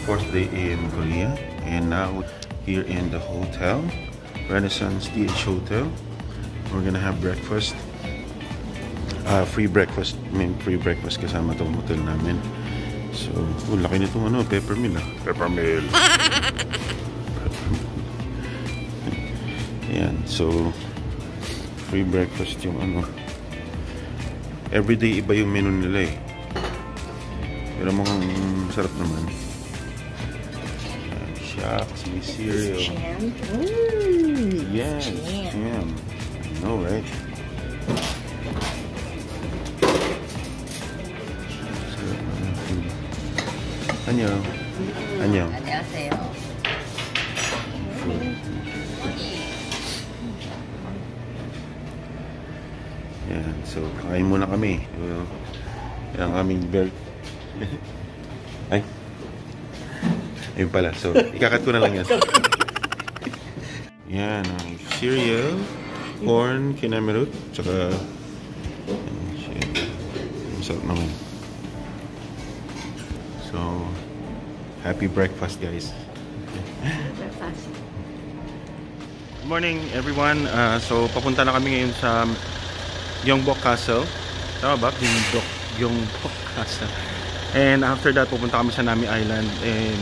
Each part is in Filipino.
4th day in Korea, and now here in the hotel, Renaissance DH Hotel. We're gonna have breakfast. Free breakfast. I mean, free breakfast kasama itong hotel namin. So, laki nitong ano, peppermill ah. Peppermill. Ayan, so free breakfast yung ano. Everyday iba yung menu nila eh. Pero mukhang sarap naman. Shucks, may cereal. Yes, jam. I know, right? 안녕. 안녕. 안녕하세요. Yan, so kain muna kami. Yung aming ay. Ayun pala. So, ikakat ko na lang yan. Yan, cereal, corn, kinamerut, tsaka masarap naman. So, happy breakfast, guys. Breakfast. Good morning, everyone. So, papunta na kami ngayon sa Gyeongbok Castle. Tama ba? Gyeongbok Castle. And after that, pupunta kami sa Nami Island. And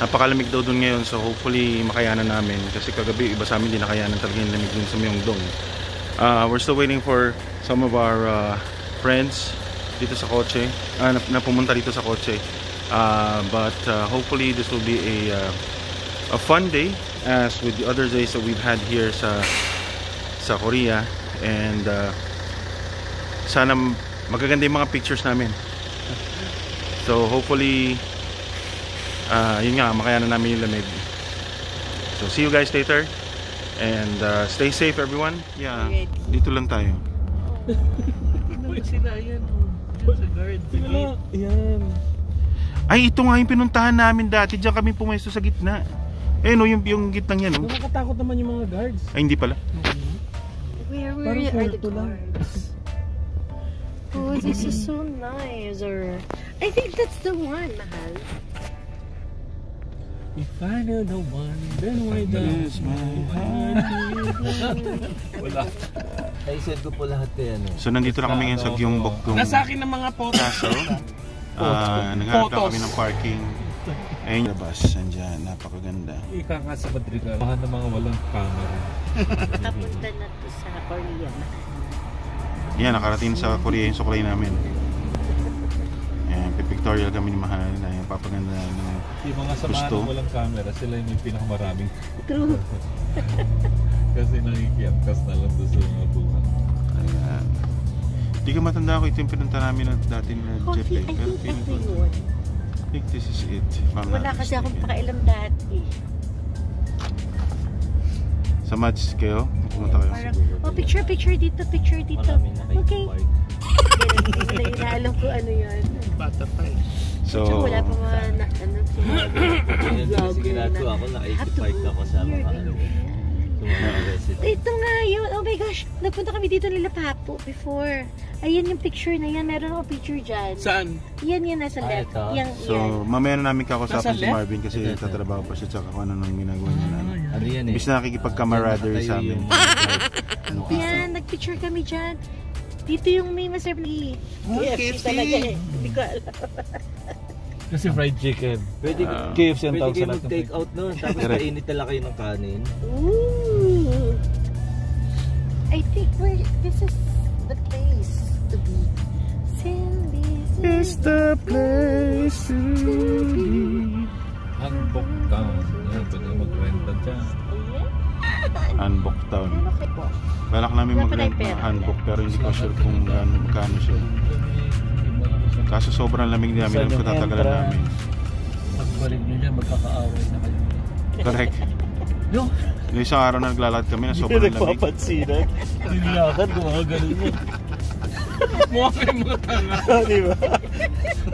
napakalamig daw dun ngayon. So, hopefully, makayanan namin. Kasi kagabi, iba sa amin, di nakayanan talaga yung lamig dun sa Myeongdong. We're still waiting for some of our friends dito sa kotse. Na pumunta dito sa kotse. But hopefully this will be a fun day as with the other days that we've had here sa Korea, and sana magaganda yung mga pictures namin. So hopefully yun nga, makayanan namin yung lamig. So see you guys later, and stay safe everyone. Yeah, dito lang tayo. Sila yan. Sa guard. Yan. Ay, ito nga yung pinuntahan namin dati. Diyan kami pumesto sa gitna. Eh no, yung gitnang yan, no? Nakakatakot naman yung mga guards. Ay, hindi pala. Where are the guards? Oh, this is so nice. Or I think that's the one, mahal. If I know the one, then why don't wala. Ay, said ko po lahat yan. So, nandito na kami ngayon sa Gyeongbok. Nasa akin ng mga photos. Naghanap kami ng parking. Ayun yung labas. Nandiyan. Napakaganda. Ika nga sa Madrigal. Mahal ng mga walang camera. Kapunta na to sa Korea, mahal. Yan, nakarating sa Korea yung suklay namin. Ayan, pipictorial kami ni Mahal. Ayan, papaganda na ng yung mga samahan ng walang camera, sila yung may pinakamaraming. True. Kasi nakikiamkas na lang doon sa mga buwan. Ayan. Di ka matanda ko, ito yung pinunta namin dati na jet eh. Pero feeling ko, I think this is it. Wala kasi akong pakailam dati. Sa match kayo? Pumunta kayo? Oh, picture dito. Okay. Hindi na inaalam ko ano yun. Bata pa eh. So, wala pa mga Sigurado ako, naka-85 ako sa mga ito nga yun. Oh my gosh. Nagpunta kami dito nila Papo before. Ayan yung picture na yan. Meron akong picture dyan. Saan? Yan nasa left. Yan. So, mamaya na namin kakausapin si Marvin kasi tatrabaho pa siya tsaka kung ano nang ginagawa niya na. Ano yan eh? Ibig na nakikipag-camaraderie sa amin. Yan, nagpicture kami dyan. Dito yung may masarap na KFC talaga eh. Hindi ko alam. Kasi fried chicken. Pwede KFC ang tawag sa kayo mag-take out nun. Tapos kainit talaga kayo ng kanin. Ooh. I think this is the place to be. It's the place to be. Hanbok Town. Yan, pwede mag-renta dyan. Hanbok Town. Balak namin mag-rent ng Hanbok pero hindi ko sure kung magkano siya. Kaso sobrang lamig namin kung tatagalan namin. Pagbalik nyo dyan, magkakaaway na kayo. Correct. Yung isang araw na naglalakad kami na sobrang lamig. Hindi nagpapansinan. Nilakad, mga ganun mo. Mukha kayo mga tanga. Diba?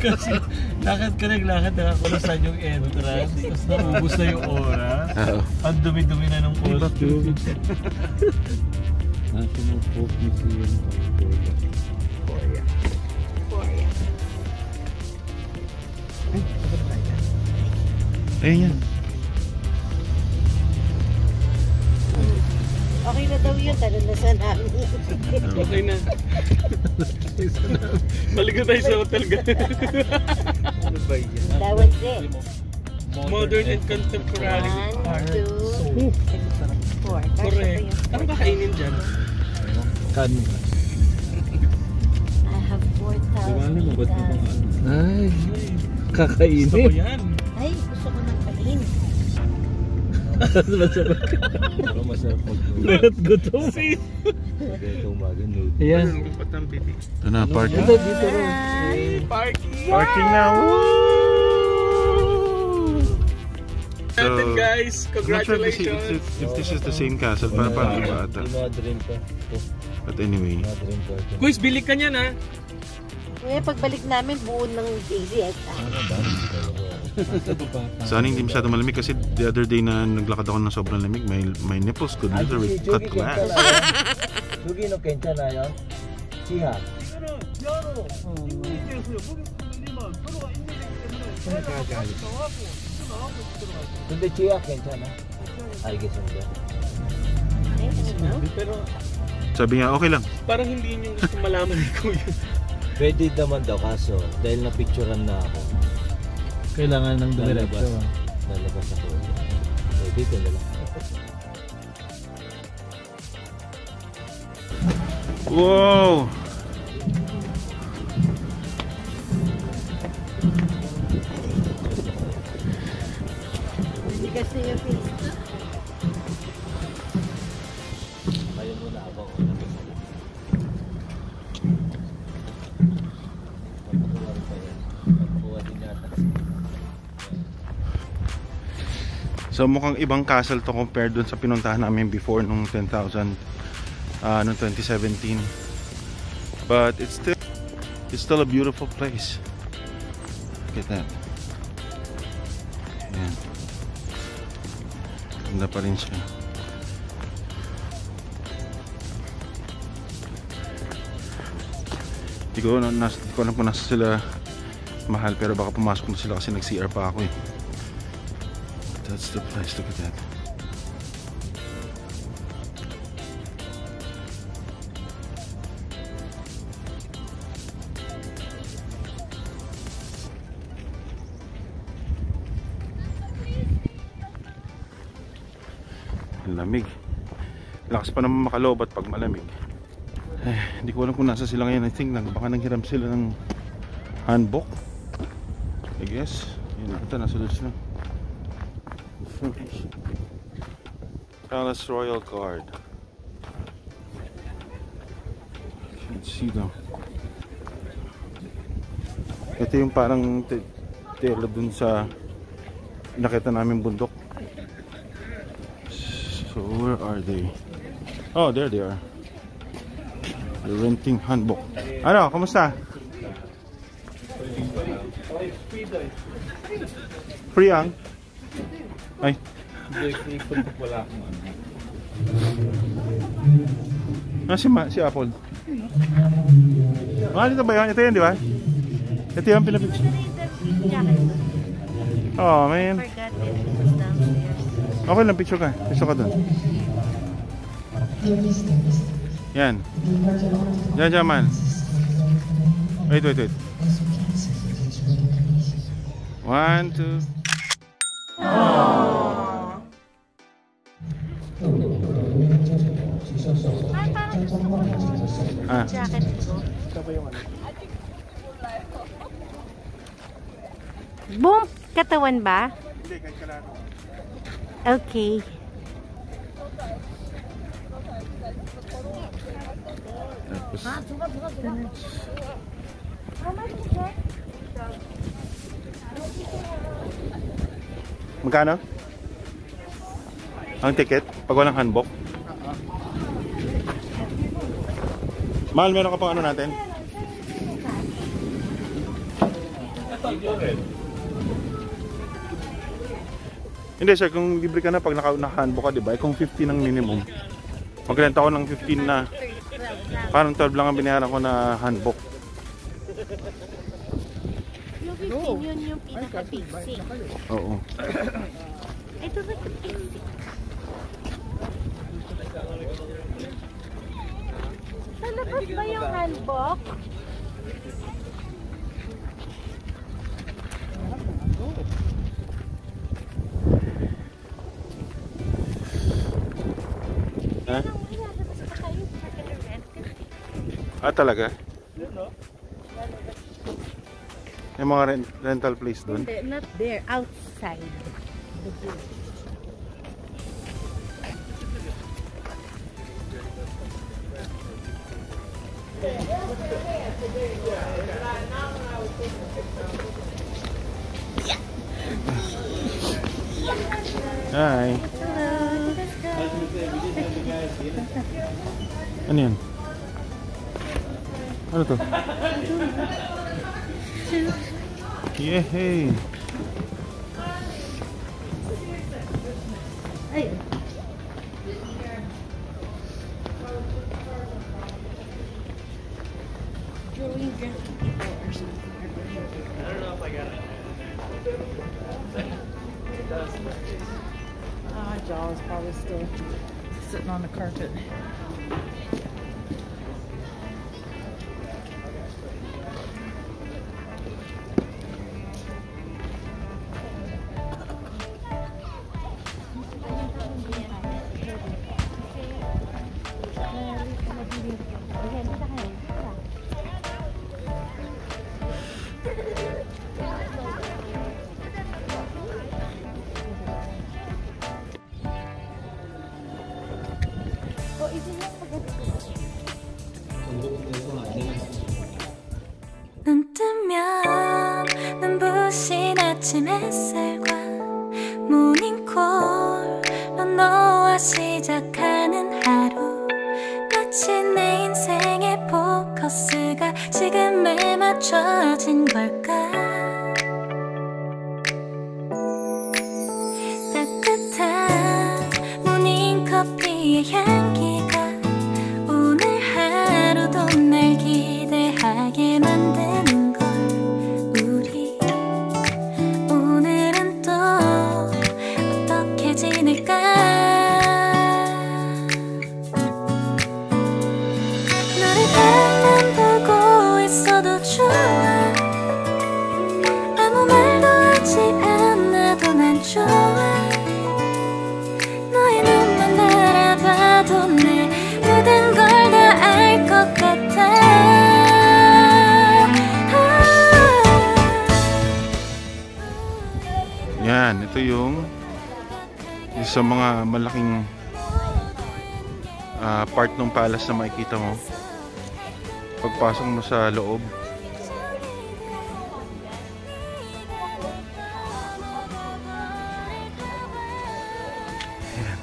Kasi lakad ka naglakad, nakakulasan yung entrance. Tapos naubos na yung oras. Ang dumi-dumi na ng costume. National Folk Museum of Korea. Ayun yan. Okay na daw yun, tanong na sa namin. Okay na. Balik na tayo sa hotel, guys. Ano ba yan? That was it. Modern and contemporary. 1, 2, 3, 4. Correct. Ano ba kainin dyan? Kanin. I have 4,000 Ay, Gusto ko kakainin. yan. Ay, gusto ko ng kain. Masarap. Pero masarap mag-noodle. Lahat gutom. Ito umaga noodle. Ayan. Ito na, parking. Ito dito rin. Parking. Parking na. Natin guys. I'm not sure Congratulations. if this is the same castle. Parang iba ata. Ino-dream ka. But anyway. Ino-dream ka. Quiz, bili ka niyan ha. Kuya, pagbalik namin, buo ng JZS. Sana hindi masyado malamig kasi the other day na naglakad ako ng sobrang lamig, my nipples could literally cut glass. Sugi no kencha na yun? Chiha. 근데 chiha 괜찮아. 알겠습니다. Ay, ano? Pero Sabi niya, okay lang. parang hindi niyo gusto malaman ni Kuya. Pwede naman daw kaso dahil na-picturean na ako. Kailangan ng Lalabas. Lalabas ako. Pwede ko na lang. Wow! Hindi kasi yung face. Ayaw muna ako. So mukhang ibang castle to compared dun sa pinuntahan namin before nung 10,000 nung 2017. But it's still a beautiful place. Look at that. Ayan. Ganda pa rin siya. Di ko alam kung nasa sila mahal, pero baka pumasok na sila kasi nag-CR pa ako eh. That's the place, look at that. Lamig. Lakas pa naman makalobat pag malamig. Hindi ko alam kung nasa sila ngayon. I think baka nanghiram sila ng hanbok, I guess. Yun, ito nasa doon sila. Palace Royal Guard. Can't see them. Ito yung parang tela dun sa nakita namin bundok. So where are they? Oh, there they are. They're renting hanbok. Ano, kamusta? Free ang? Ay. Si Apple. Dito ba yun? Ito yun, di ba? Ito yung pinapicture. Oh, man. Forgot it was downstairs. Okay lang, picture ka. Picture ka dun. Yan. Diyan, man. Wait. 1, 2. Jacket ko. Boom! Katawan ba? Hindi, kahit kalaro. Okay. Magkano? Ang ticket? Pag walang hanbok? Mahal, meron ka pang ano natin? Hindi sir, kung libre ka na pag naka-handbook ka, diba? Kung 50 ng minimum. Magrenta ko ng 15 na, parang 12 lang ang binayaran ko na handbook. Yung 15 yun yung pizza. like a big sink. Oo. I don't like a big sink. Sa labas ba yung handbook? Talaga? May mga rental place doon? Hindi, not there. Outside the bridge. Hi. Ano yan? Ano to? Yehey! Ay. Drawing drunk people or something. I don't know if I got it. It does. Jaws probably still sitting on the carpet. 눈 뜨면 눈부신 아침 햇살과 모닝콜로 너와 시작하는 하루 마치 내 인생의 포커스가 지금에 맞춰진 걸까 따뜻한 모닝커피의 향기가 오늘 하루도 날 기대하게 만드는 걸 우리 오늘은 또 어떻게 지낼까 너를 가만 보고 있어도 좋아 아무 말도 하지 않아도 난 좋아 너의 눈만 바라봐도 내 모든 걸 다 알 것 같아 Yan, ito yung isa mga malaking part ng palace na makikita mo pagpasok mo sa loob. Yan.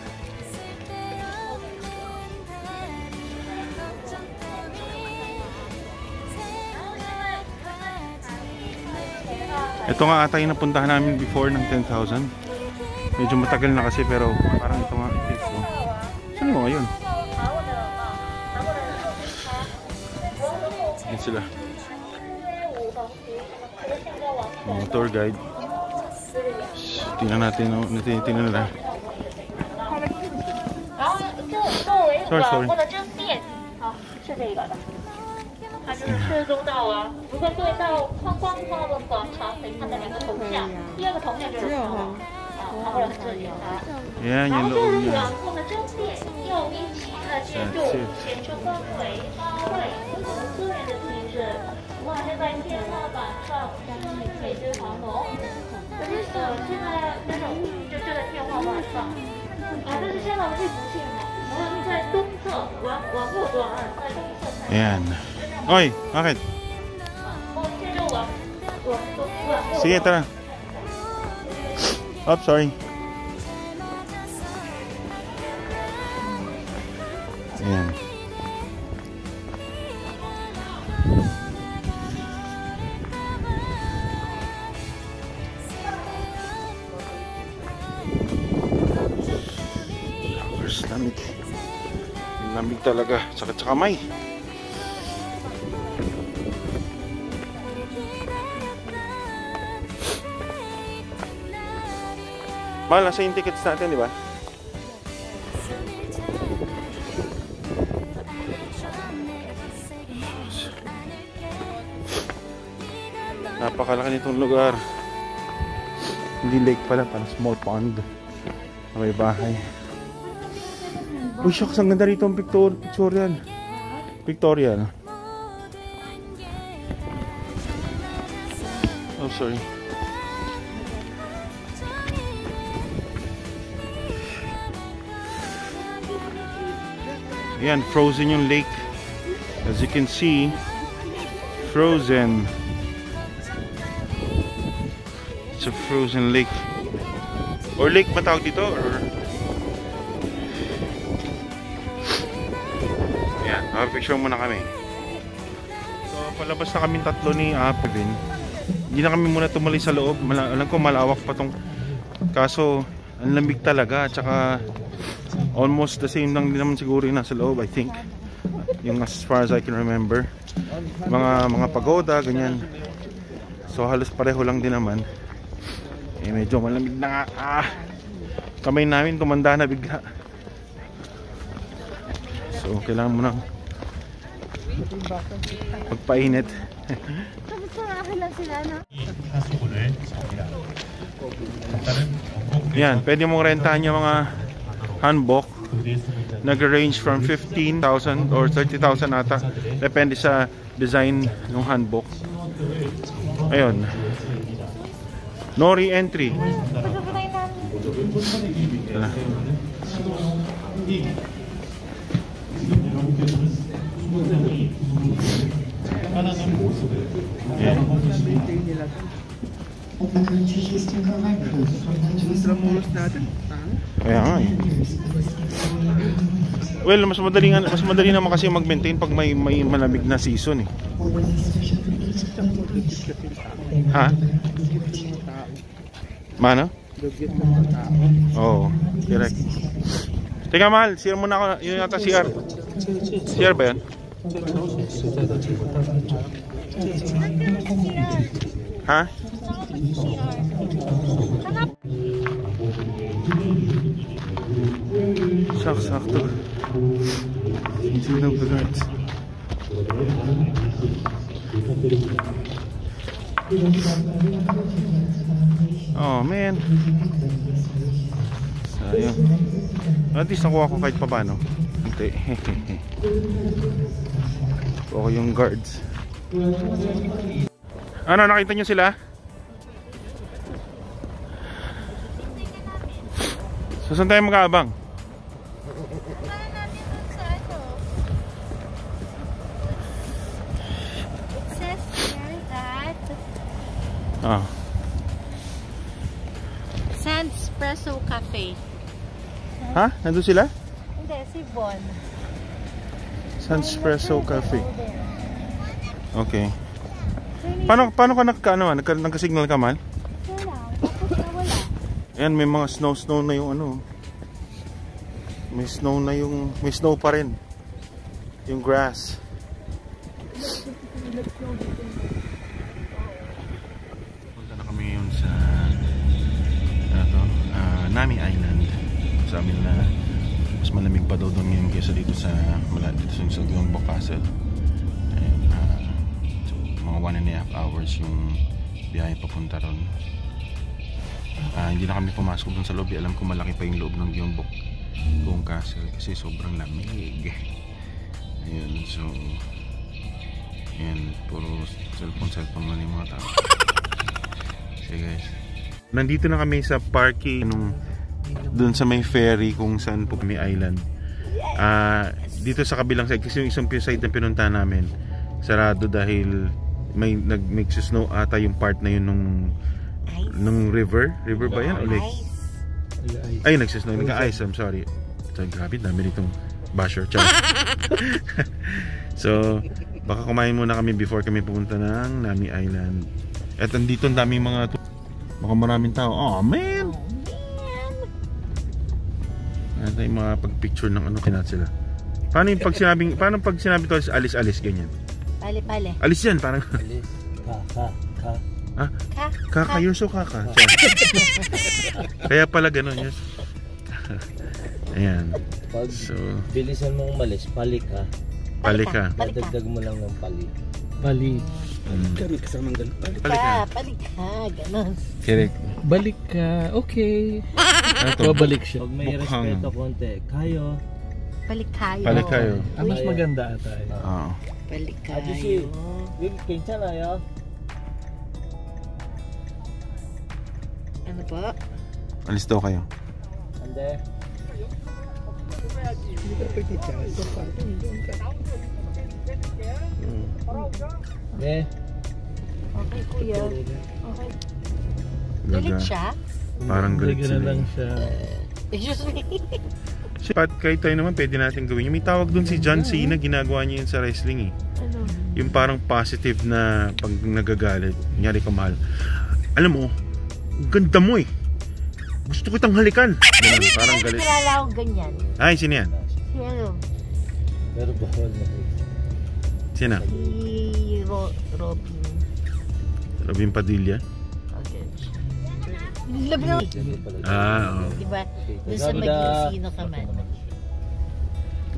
Ito nga ata yung napuntahan namin before ng 10,000. Medyo matagal na kasi pero parang ito nga ito. So, saan mo ngayon? Yan sila. Mga tour guide. Tingnan natin, tingnan nila. Sorry. 它就是射中到啊，如果对到框框框的广场，可以看到两个头像，第二个头像就是他啊，他会很这里啊。 Yan 然 yung 后这 loob 是 niya. 软控的中点，用一起的接住，显出氛围、方位，不同资源的提示。哇，现在天花板上水晶长龙，现在那种就在天花板上。啊，这是香港地图线嘛？然后在东侧，往右转，在东侧看。 Ayan. Oy, bakit? Sige, tara. Oops, sorry. Ayan. Lamig. Lamig talaga. Sakit sa kamay. Mahal, nasa yung tickets natin, di ba? Napakalaki nitong lugar. Hindi lake pala, parang small pond na may bahay. Uy, shucks, ang ganda rito ang Victorian. Victorian. Oh, sorry. Ayan, frozen yung lake. As you can see, frozen. It's a frozen lake. Or lake ba tawag dito? Or... Ayan, picture muna kami. So, palabas na kami tatlo ni Kevin. Hindi na kami muna tumali sa loob. Alam ko malawak pa tong... Kaso, ang lamig talaga. At saka, almost the same lang din naman siguro yung nasa loob, I think. Yung as far as I can remember. Mga pagoda, ganyan. So, halos pareho lang din naman. Eh, medyo malamig na nga. Kamay namin tumanda na bigla. So, kailangan mo nang magpainit. Yan, pwede mong rentahan yung mga hanbok. Nag-range from 15,000 or 30,000 ata. Depende sa design ng hanbok. Ayun. No re-entry. Yeah. Kaya nga eh. Well, mas madali naman kasi mag-maintain pag may malamig na season eh. Ha? Mano? Oo, correct. Teka mahal, CR muna ako. Yun yata CR. CR ba yan? Ha? Sakto. Hindi na guard. Oh man. Sayang. At least nakuha ko kahit pa paano. Hindi. Okay yung guards. Ano, nakita nyo sila? So saan tayo mag-aabang? It says here that Sanspresso Cafe. Ha? Nandun sila? Hindi, si Bon. Sanspresso Cafe. Okay. Paano ka nagka-signal ka man? Ayan, may mga snow na yung ano. May snow pa rin. Yung grass. Punta na kami ngayon sa Nami Island. Sabi na mas malamig pa daw doon ngayon kaysa dito sa Gyeongbok Castle. And, so, mga 1.5 hours yung biyahe papunta ron. Hindi na kami pumasok dun sa lobby. Alam ko malaki pa yung loob ng Gyeongbok Castle kasi sobrang lamig. Ayun, so ayan, puro cellphone lang yung mga tao. Okay guys, nandito na kami sa parking dun sa may ferry kung saan po may island. Dito sa kabilang side kasi yung isang side na pinunta namin sarado dahil may nag-snow ata yung part na yun nung river ba yan o lake? Ay, nagsisnow, nag-ice, I'm sorry. So, grabe, dami nitong basher. So, baka kumain muna kami before kami pupunta ng Nami Island. At andito ang daming mga baka maraming tao. Oh man! Ano yung mga pag-picture ng ano kinat sila. Paano pag sinabi to alis ganyan? Pali. Alis yan, parang Alis. Ka. Ah, Ka. kaka, you're so kaka. Kaya pala ganun, yes. Ayan. Pag So, bilisan mong umalis, palik ka. palika. Dadagdag mo lang ng palik. Balik. Palika. Balik ka. Ganon. Correct. Balik ka. Okay. Ano to? Babalik siya. Pag may Bukhang. respeto konti, kayo. Balik kayo. Balik kayo. Mas maganda ata. Oo. Balik 아저씨, kayo. 여기 괜찮아요? Ano po? Alis daw kayo. 안 돼. 네. Okay, kuya. Okay. Galit Gaga. siya? Parang galit Gaga na sila. lang siya. Excuse me. Si Pat, kahit tayo naman pwede natin gawin. May tawag dun si John Cena, ginagawa niya yun sa wrestling eh. Ano? Yung parang positive na pag nagagalit. Kunyari ka mahal. Alam mo, ang ganda mo eh. Gusto kitang halikan. Ganun, parang galit. Kilala ko ganyan. Ay, sino yan? Si ano? Pero bawal na. Sino? Si Robin. Robin Padilla? Okay. Love na. Ah, oo. Diba? Doon sa maging sino ka man.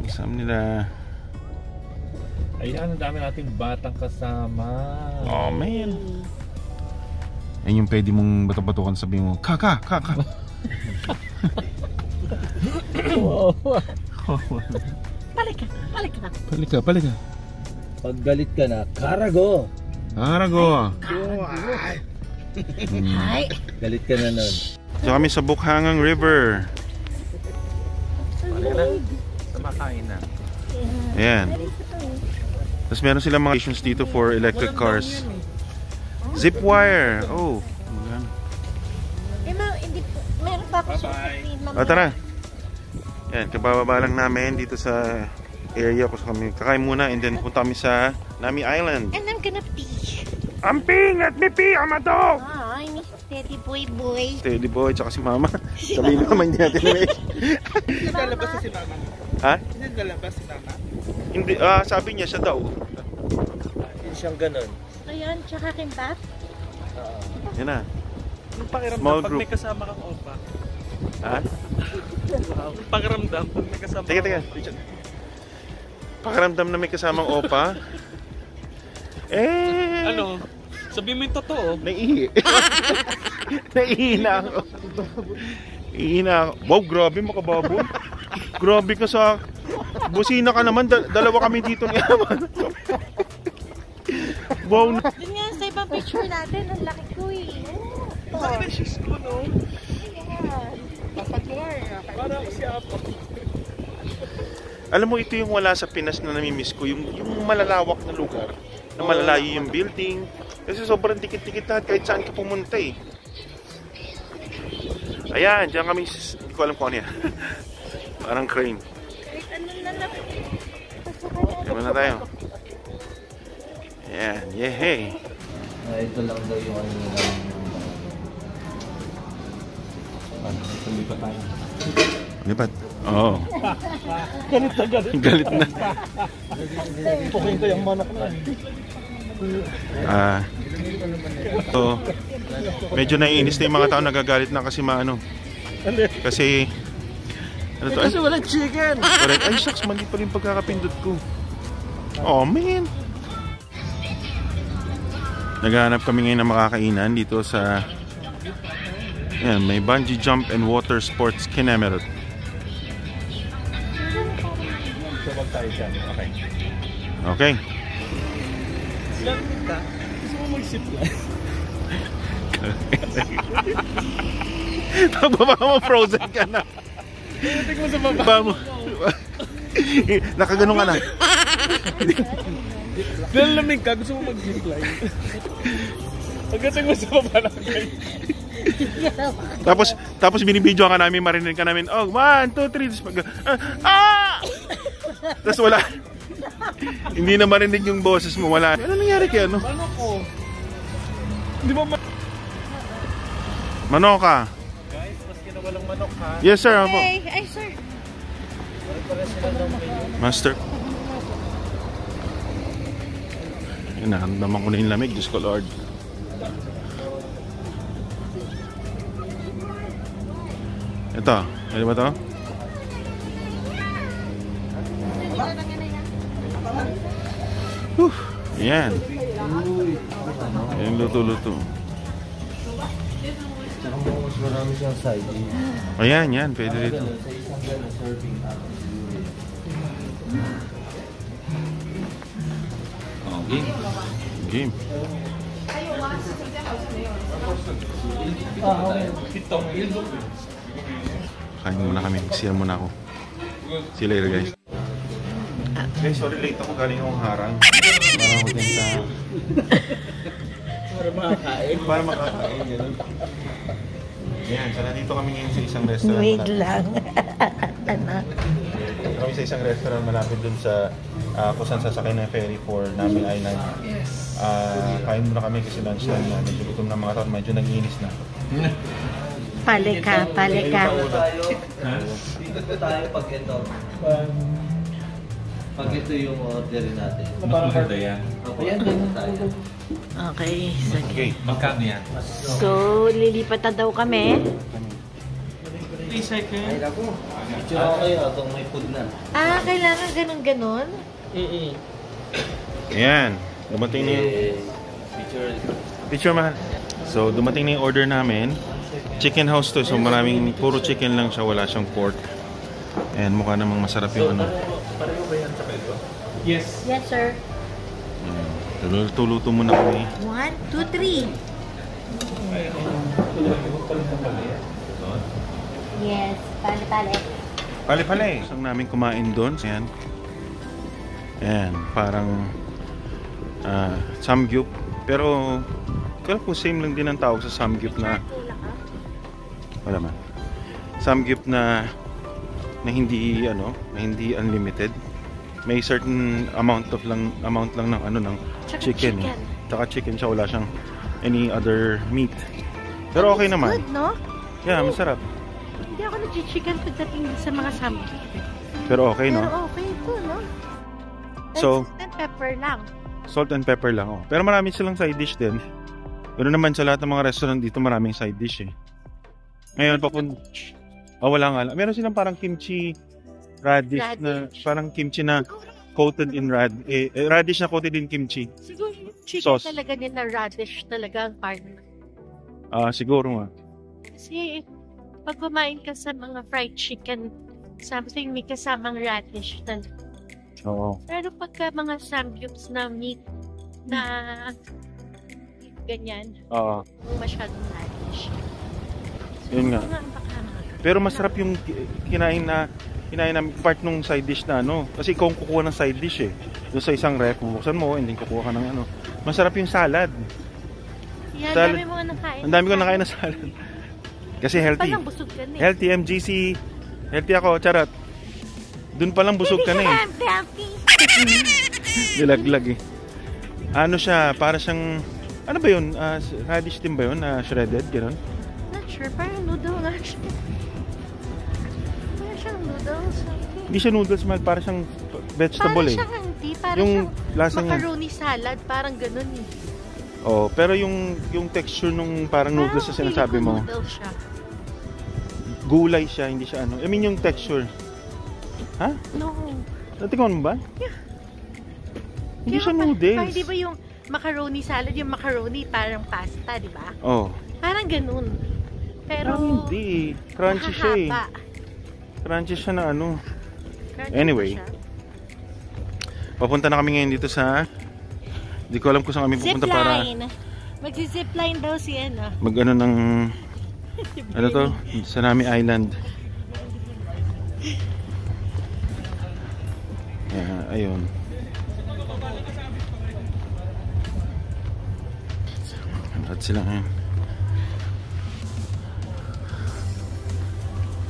Kasama nila. Ayan, ang dami nating batang kasama. Oh, man. Yan yung pwede mong bato-batukan, sabi mo, kaka. Balik ka. Palika. Pag galit ka na, karago! Arago. Hi. Galit ka na nun. So kami sa Bukhangang River. Kumakain na. Ayan. Tapos meron silang mga stations dito for electric cars. Zip wire. Oh. Ayan. Hindi po. Meron pa ako O tara. Ayan, kabababa lang namin dito sa area kung kami kakain muna and then punta kami sa Nami Island. And I'm gonna pee. Amping at Mipi, amato! Hi, Miss Teddy Boy. Teddy boy, tsaka si mama. Sabihin naman hindi natin na Naglalabas na si Mama. Ha? Naglalabas si Mama. Hindi, sabi niya siya daw. Yun siyang ganun. Ayan, tsaka kimbap. Yan na. Yung pakiramdam Small pag group. may kasama kang opa. Ha? Yung pakiramdam pag may kasama Teka. Richard. Pakiramdam na may kasamang opa. Ano? Sabihin mo yung totoo. Naiihi. Naiihi na ako. Iihi na ako. Wow, grabe makababoy. Grabe ka sa... Busina ka naman. Dalawa kami dito ni Aman. Wow. Doon nga sa ibang picture natin, ang laki ko eh. Laki na shoes ko, no? Para ako si Apo. Alam mo, ito yung wala sa Pinas na namimiss ko. Yung malalawak na lugar. Na malalayo yung building. Kasi sobrang dikit-dikit lahat kahit saan ka pumunta eh. Ayan, dyan kami. Hindi ko alam kung ano yan. Parang crane. Diyan na tayo. Ayan, yehey. Ito lang daw yung ano nila. Tuloy pa tayo. Lipat. Oo. Galit na. Pukin ko yung manok na. So, medyo naiinis na yung mga tao, nagagalit na kasi kasi ano to? Kasi walang chicken! Correct. Ay shucks, mali pa rin pagkakapindot ko. Oh man. Naghahanap kami ngayon ng makakainan dito sa may bungee jump and water sports Kinemerut. Sabag tayo dyan. Okay. Okay. Lamig ka? Gusto mo mag-zipline? Baba mo, frozen ka na. Tingnan mo sa baba. Baba mo. Nakaganon ka na. Dahil lamig ka, gusto mo mag-zipline? Pagdating mo sa baba lang kayo. Tapos binibidyo ka namin, marinig ka namin, oh, 1, 2, 3, tapos wala. Hindi na marinig yung boses mo, wala. Ano nangyari kaya, no? Ano ko? Hindi ba Manoka. Guys, maski na walang manok ha? Yes, sir. Apo. Hey, ay sir. Master. Nakamdaman ko na yung lamig, Diyos ko Lord. Ito, ano ba to? Yan. Yan, luto-luto. Tsaka mas marami siyang side. Ayan, yan, pwede dito. Sa isang ganun serving Game. Game. Kain muna kami. Siya muna ako. See you later, guys. Guys, sorry late ako. Galing akong harang. Para ako din sa... Para makakain. Ganun. Ayan, so nandito kami ngayon sa isang restaurant. Wait lang. Anak. Kami sa isang restaurant malapit dun sa kung saan sasakay ng ferry for Nami Island. Kain muna kami kasi lunch time na medyo gutom na mga tao, medyo nag-iinis na. Palika. Dito tayo pag ito. Pag ito yung order natin. Parang maganda yan. Ayan, dito tayo. Okay, sige. Okay. Magkano yan? So, lilipat na daw kami. Recycle. Ay, naku. Picture ako kayo itong may food na. Kailangan ganun-ganon? Ayan. Dumating na yung... Picture mahal. So, dumating na yung order namin. Chicken house to. So, maraming... Puro chicken lang siya. Wala siyang pork. And mukha namang masarap yung ano. Pareho ba yan sa peso? Yes. Yes, sir. Luto muna kami. 1, 2, 3. Yes, pale-pale. Pale-pale. Gusto namin kumain doon. Ayan. Ayan. Parang... samgyup. Pero... Kala po same lang din ang tawag sa samgyup na... Wala man. Samgyup na hindi ano, na hindi unlimited. May certain amount lang ng ano ng chicken. Tsaka chicken siya, wala siyang any other meat. Pero okay naman. Good, no? Yeah, masarap. Hindi ako nag-chicken pagdating sa mga samgyup. Pero okay, no? Pero okay ito, no? So, salt and pepper lang. Salt and pepper lang, oh. Pero marami silang side dish din. Pero naman sa lahat ng mga restaurant dito, maraming side dish eh. Ngayon, wala nga lang. Meron silang parang kimchi radish. Na parang kimchi na coated in radish na coated in kimchi. Siguro yung chicken Sauce. talaga nila radish talaga ang partner. Siguro nga. Kasi pag kumain ka sa mga fried chicken, something may kasamang radish talaga. Oo. Pero pagka mga samgyups na meat na ganyan, masyadong radish. So, Yun nga. Pero masarap yung kinain na part nung side dish na ano. Kasi ikaw ang kukuha ng side dish eh. Doon sa isang ref, bubuksan mo, hindi kukuha ka ng ano. Masarap yung salad. Yan, Salad. dami mo nga nakain. Ang dami ko nakain ng salad. Kasi healthy. Palang busog ka na eh. Healthy, MGC. Healthy ako, charot. Doon palang busog ka na eh. Dilaglag eh. Ano siya, para siyang... Ano ba yun? Radish din ba yun? Shredded, gano'n? Not sure, parang noodle nga siya. Parang siyang noodles. Hindi siya noodles, mahal. Para siyang vegetable eh. Parang siyang hindi. Parang Yung siyang lasa niya. macaroni salad. Parang ganun eh. Oh, pero yung texture nung parang noodles na sinasabi mo. Noodles siya. Gulay siya, hindi siya ano. I mean yung texture. Ha? No. Natikman mo ba? Yeah. Hindi siya Parang noodles. di ba yung macaroni salad, yung macaroni parang pasta, di ba? Oh. Parang ganun. Pero hindi. Crunchy siya eh. mahahaba. Crunchy siya na ano. Crunchy Anyway. siya. Papunta na kami ngayon dito sa... Hindi ko alam kung saan kami pupunta para... Zipline. Magsi-zipline daw si Anna. Mag ano ng... Ano to? Sa Nami Island. Yeah, ayun. At sila ngayon.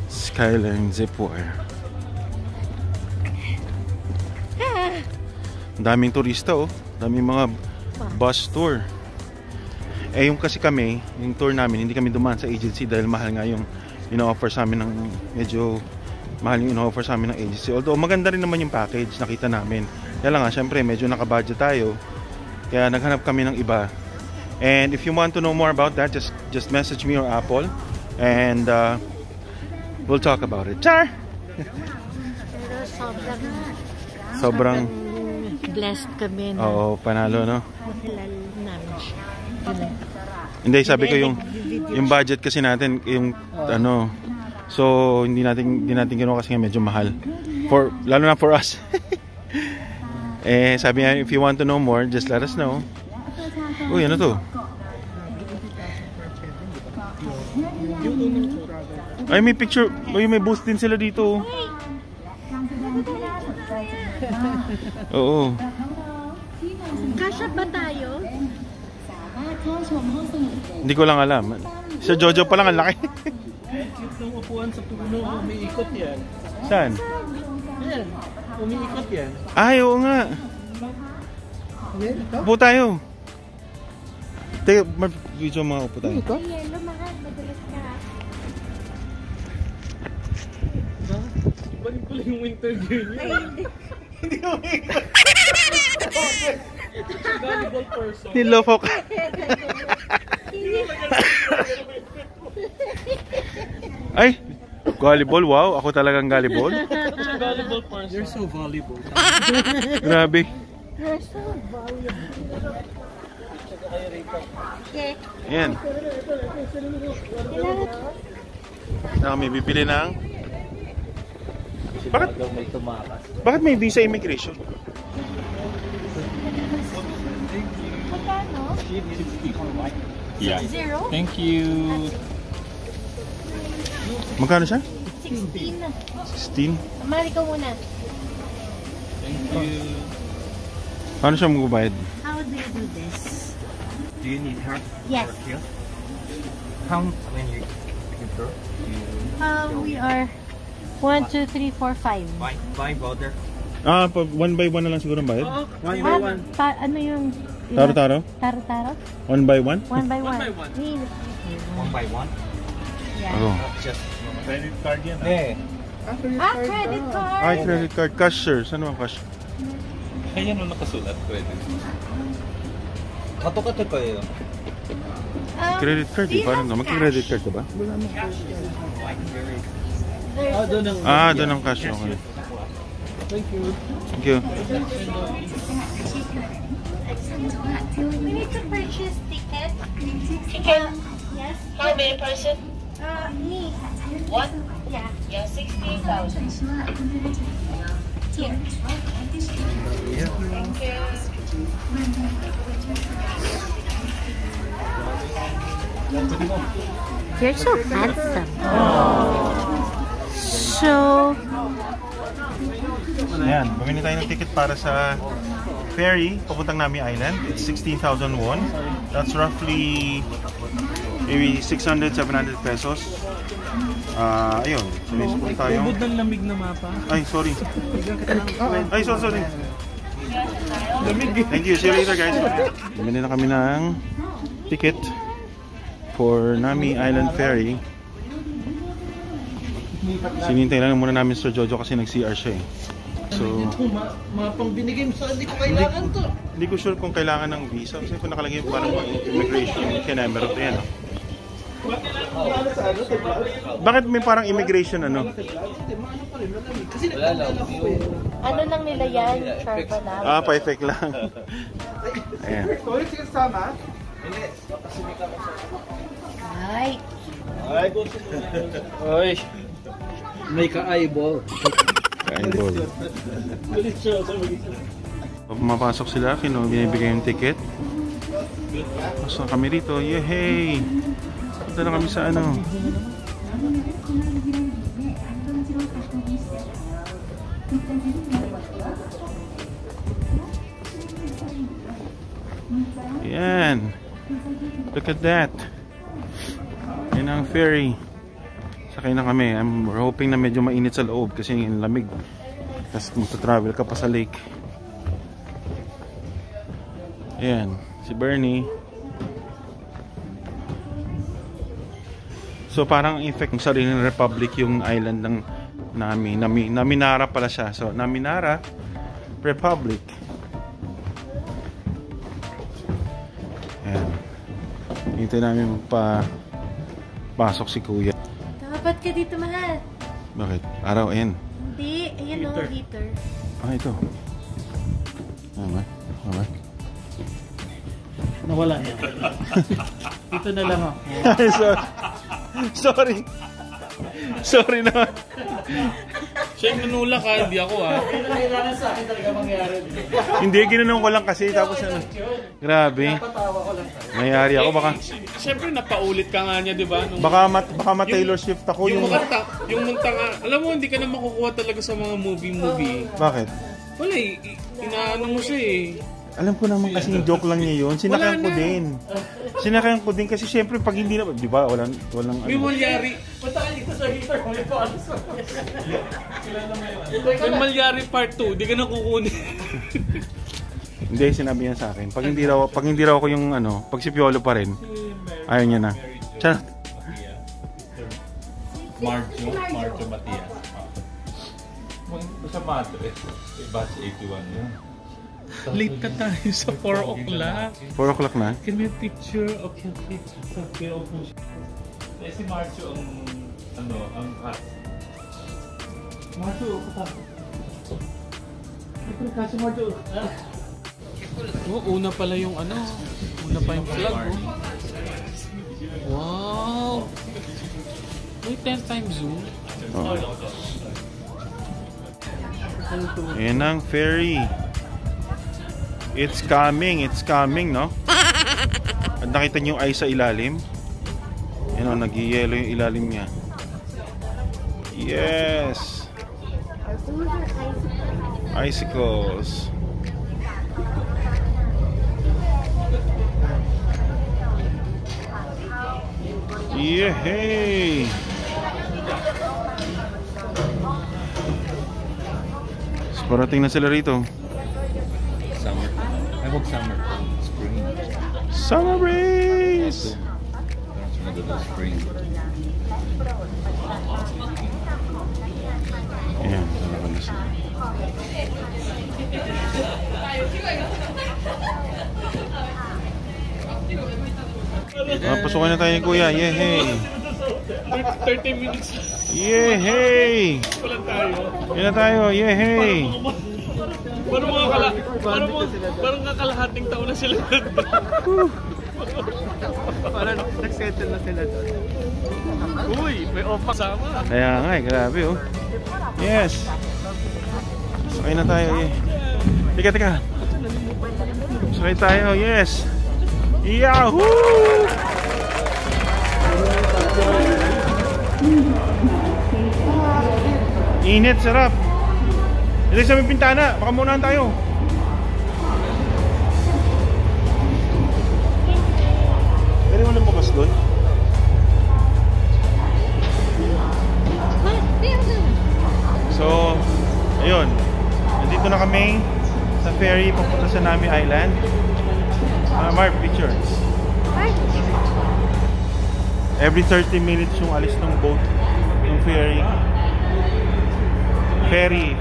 Skyline Zipwire. Ang daming turista oh. Daming mga bus tour. Eh yung kasi kami, yung tour namin, hindi kami dumaan sa agency dahil mahal nga yung ino-offer sa amin ng medyo mahal yung ino-offer sa amin ng agency. Although maganda rin naman yung package nakita namin. Kaya lang nga, syempre medyo naka-budget tayo. Kaya naghanap kami ng iba. And if you want to know more about that, just message me or Apple. And We'll talk about it. Char! Pero Sobrang blessed kami na oo, panalo, no? mahalal namin siya. Hindi, sabi ko yung budget kasi natin, yung ano, so hindi natin ginawa kasi medyo mahal. Lalo na for us. Eh, sabi niya, if you want to know more, just let us know. Uy, ano to? Ay, may picture. Uy, may booth din sila dito. Oo. Kasya ba tayo? Hindi ko lang alam. Sa Jojo pa lang, ang laki. Cute ng upuan sa puno, umiikot yan. Saan? Ayan, umiikot yan. Ay, oo nga. Upo tayo. Teka, mag-video mga upo tayo. Yelo, mahal. Madalas ka. Balik pala yung winter gear niya. Hindi ko volleyball person. Niloko ka. Ay, volleyball, wow. Ako talagang volleyball. Volleyball person. You're so volleyball. Grabe. You're so valuable. Okay. Ayan. Na kami bibili ng... Bakit may visa immigration? Magkano? Yeah. 0? Thank you. Magkano siya? 16. 16? Mari ka muna. Thank you. Paano siya magbabayad? How do you do this? Do you need help? Yes. Count when you enter. We are 1, 2, 3, 4, 5. Five order. Ah, one by one na lang siguro ang bayad? One by one. Ano yung... Taro-taro? Taro-taro? One by one? 1 by 1. One by one. One by one. Yeah. Oh. Just Credit card yan. eh. Credit card. Ay, credit card. Cash, sir. Saan naman cash? Kaya nung nakasulat, credit. Kato-kato kayo. Credit card, do you Parang have mag-credit card ka ba? Doon ang... Ah, doon ang cash. Okay. Thank you. Thank you. We need to purchase ticket. Ticket? Yes. How many person? Me. One? Yeah. Yeah, 16,000. Here. Thank you. You're so handsome. So, Ayan, bumili tayo ng ticket para sa ferry papuntang Nami Island. It's 16,000 won. That's roughly maybe 600, 700 pesos. Ayun. So, may support tayo. Ubod ng lamig na mapa. Ay, sorry. Ay, sorry. Thank you. See you later, guys. Bumili na kami ng ticket for Nami Island Ferry. Sinintay lang muna namin Sir Jojo kasi nag-CR siya eh. So, Mapang binigay mo sa hindi ko kailangan to. hindi ko sure kung kailangan ng visa kasi kung nakalagay parang immigration kaya meron yan. Bakit may parang immigration ano? ano lang nila yan? Sharpa lang. Ah, pa-effect lang. Ayan. Ay. Oy. May ka-eyeball. Ka-eyeball. Pag pumapasok sila, binibigay yung ticket. Pasok kami rito. Yehey! Punta na kami sa ano. Yan. Look at that. Yan ang ferry. Sakay na kami. We're hoping na medyo mainit sa loob kasi yung lamig. Tapos magta-travel ka pa sa lake. Ayan. Si Bernie. So parang effect ng sariling republic yung island ng Naminara pala siya. So Naminara Republic. Ayan. Hintay namin pasok si Kuya. Dapat ka dito, mahal. Bakit? Araw N. Hindi, ayan o, heater. Ah, ito. Tama. Tama. Nawala niya. Dito na lang ako. Sorry. Sorry na. Siya yung nanulak ha, hindi ako ha. Kailangan sa akin talaga mangyari. Hindi, ginanong ko lang kasi. Tapos ano. Grabe. Mayari ako. Baka Siyempre napaulit ka nga niya, di ba? baka ma-Taylor Swift ako. Yung munta nga, alam mo hindi ka na makukuha talaga sa mga movie. Bakit? Wala eh, inaano mo siya eh. Alam ko naman kasi yung joke lang niya yun. Sinakayan ko din. Sinakayan ko din kasi syempre pag hindi na, di ba, walang May malyari. May malyari part 2, di ka na kukunin. Hindi, sinabi niya sa akin. Pag hindi raw ako yung ano, pag si Piolo pa rin, ayaw niya na. Charot. Marjo Matias. Sa madre, batch 81 yun. Late ka tayo sa 4 o'clock. 4 o'clock na? Can we picture of your picture? Eh si Marjo ang cut. Marjo, kasi Marjo. Oh, una pala yung ano. Una pa yung flag oh. Wow! May 10 times zoom. Oh. Ayan ang ferry. It's coming, no? At nakita niyo yung ice sa ilalim? Yan o, nag-yellow yung ilalim niya. Yes! Icicles. Yehey! Parating na sila rito. Summer. I hope summer. Spring. Summer breeze! Spring. Ayan, talaga na sila. Pasukan na tayo ni Kuya. Yehey! 30 minutes. Yehey! Wala tayo. Yan na tayo. Yehey! Parang kakalahating taon na sila. Parang nag-settle na sila doon. Uy, may opa sama. Kaya nga grabe oh. Yes! Sakay na tayo. Teka. Sakay tayo. Yes! Yahoo! Init, sarap. Dito sa may pintana, baka munahan tayo. Pwede mo nang bukas doon? So, ayun. Nandito na kami sa ferry papunta sa Nami Island. Mark, picture. Every 30 minutes yung alis ng boat, yung ferry. Ferry.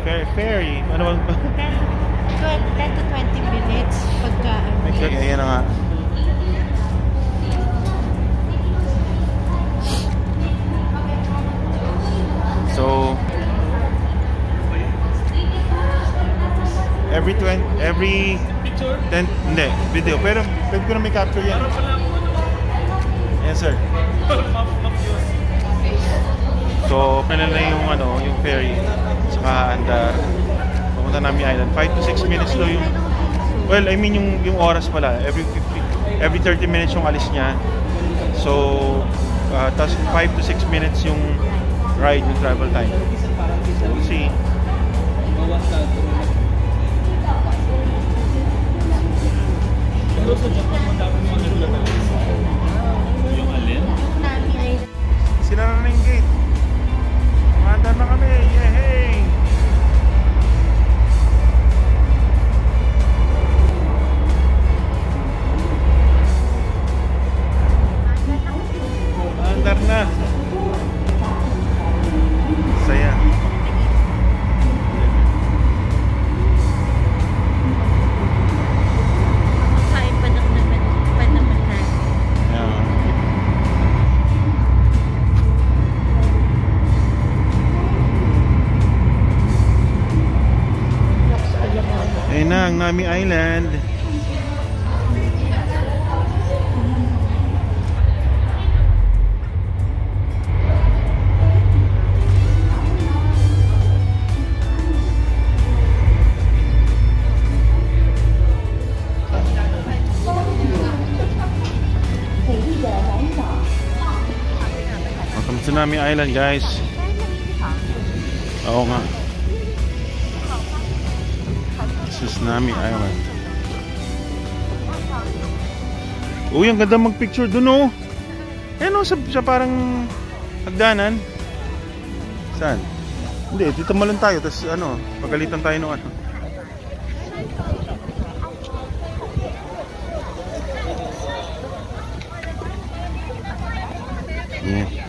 Ano ba? 10 to 20 minutes pagka Ayan na nga. So, every 10, hindi, video. Pero pwede ko na may capture yan. Yes, sir. So, pala na yung yung ferry. Saka andar. Pumunta namin island. 5 to 6 minutes daw yung, well, I mean yung oras pala. Every 30 minutes yung alis niya. So, tapos 5 to 6 minutes yung ride, yung travel time. So, we'll see. Yung alin? Sinara na yung gate. Mandar na kami. Yehey! Mandar na. Saya. kain pa naman. ng Nami Island. Welcome to Nami Island, guys. Oo nga. This is Nami Island. Uy, ang ganda magpicture dun, oh. Ayan, oh, sa parang hagdanan. Saan? Hindi, dito malan tayo. Tapos ano, pagalitan tayo ng ano. Yeah.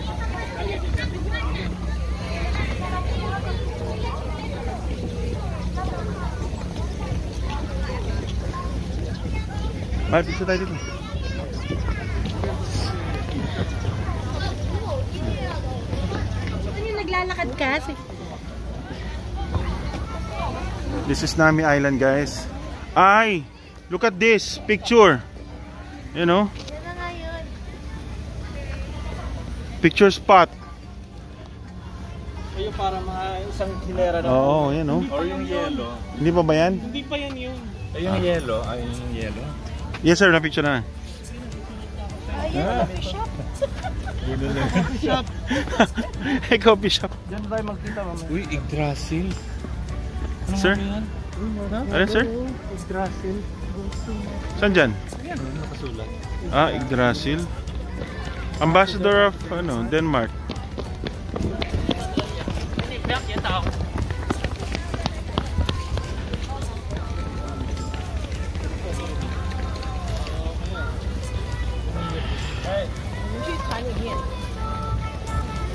Ay, picture tayo dito. Ano yung naglalakad ka? This is Nami Island, guys. Ay, look at this picture. You know? Yan na nga yun. Picture spot. Ayun para mga isang hilera na. Oo, yan, oh. Or yung yellow. Hindi pa ba yan? Hindi pa yan yun. Ay, yung yellow. Ay, yung yellow. Yes, sir. Na-picture na. Ayun, shop. Shop. Hey, coffee shop. Diyan tayo magkita mamaya. Uy, Yggdrasil. Sir? Ano, sir? Yggdrasil. Saan dyan? Ayan, nakasulat. Ah, Yggdrasil. Ambassador of, Denmark.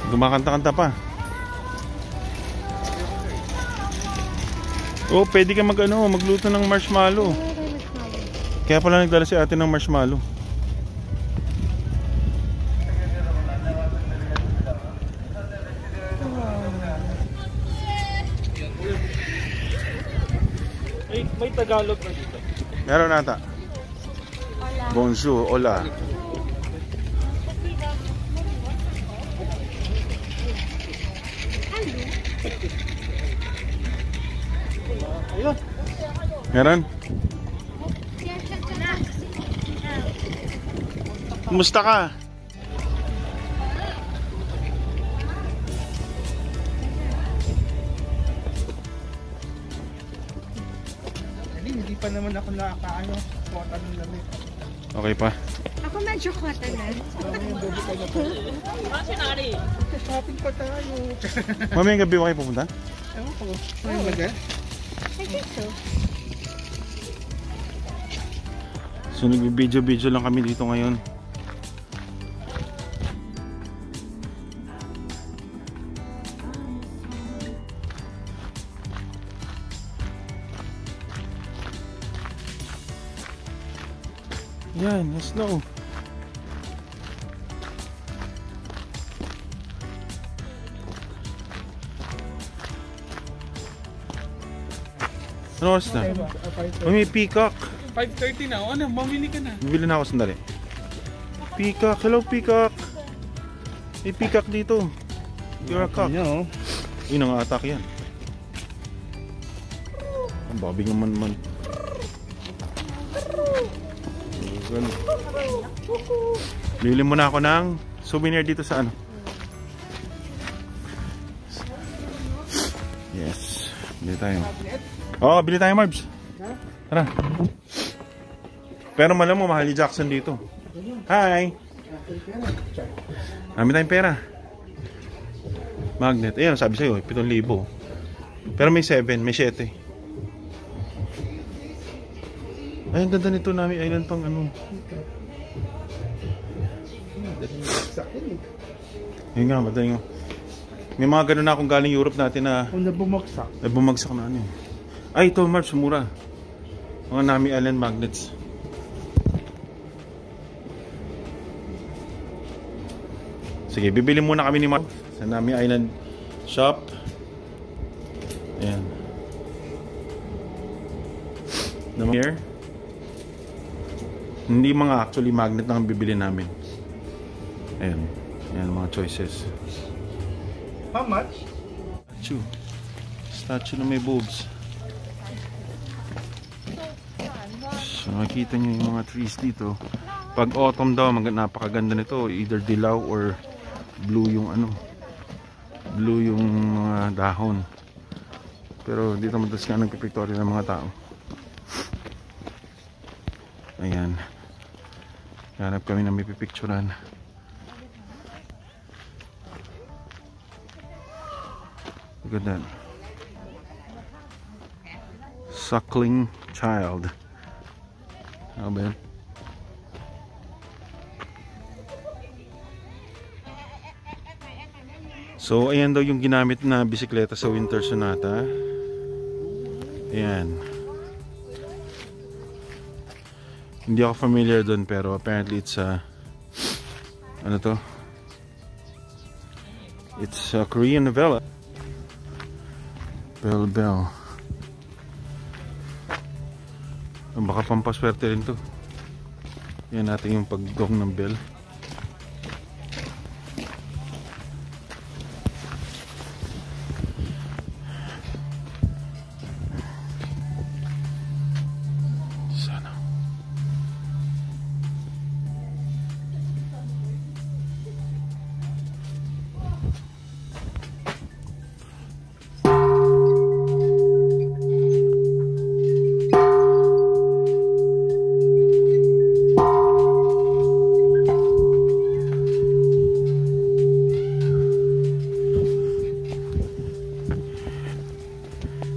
Gumakanta-kanta pa. Oh, pwede ka magluto ng marshmallow. Kaya pala nagdala si ate ng marshmallow. May Tagalog na dito. Meron nata. Bonjour, hola. Meron? Kumusta ka? Hindi pa naman ako nakakaano. Kota ng lamig. Okay pa. Ako medyo kota na. Shopping pa tayo. Mamayang gabi ba kayo pupunta? Ewan ko. Ano ba? I think so. So nag-video lang kami dito ngayon. Yan, snow. Ano oras na? Oh, may peacock. 5:30 na. Ano, mamili ka na. Bibili na ako sandali. Peacock, hello peacock. May peacock dito. You're a cock. Yun ang attack yan. Ang babing naman. Bili muna ako ng souvenir dito sa ano. Yes. Bili tayo. Oo, bili tayo, Marbs. Tara. Pero malam mo, mahal ni Jackson dito. Hi! Dami tayong pera. Magnet. Ayan, sabi sa'yo, 7,000. Pero may 7, may 7. Ay, ang ganda nito Nami Island pang ano. Yun nga, madali nga. May mga ganun na akong galing Europe natin na Nabumagsak. nabumagsak na ano. Ay, ito, March, mura. Mga Nami Island magnets. Sige, bibili muna kami ni Mark sa Nami Island shop. Ayan. Here. Hindi mga actually magnet ang bibili namin. Ayan. Ayan mga choices. How much? Statue. Statue na may boobs. So makikita nyo yung mga trees dito. Pag autumn daw, napakaganda nito. Either dilaw or blue yung ano. Blue yung mga dahon. Pero dito madalas nga nagpipictory ng mga tao. Ayan. Hanap kami na may pipicturan. Look at that. Suckling child. How bad? So ayan daw yung ginamit na bisikleta sa Winter Sonata. Ayan. Hindi ako familiar doon pero apparently it's ano to? It's a Korean novella. Bell Bell. Baka pampaswerte rin to. Yan natin yung pagdong ng bell.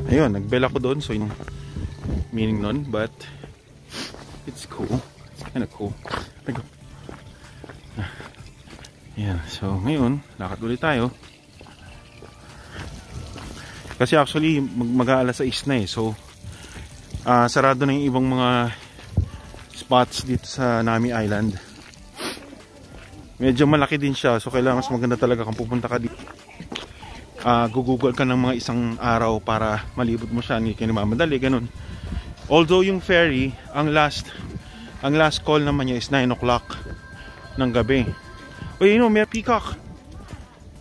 Ayun, nagbell ako doon, so yung meaning nun, but it's cool. It's kinda cool. Ayan, so ngayon, lakad ulit tayo. Kasi actually, mag-aalas 6 na eh, so sarado na yung ibang mga spots dito sa Nami Island. Medyo malaki din siya, so kailangan mas maganda talaga kung pupunta ka dito. Google ka ng mga isang araw para malibot mo siya, hindi ka namamadali, ganun. Although yung ferry, ang last call naman niya is 9 o'clock ng gabi. Oh, you know, may peacock.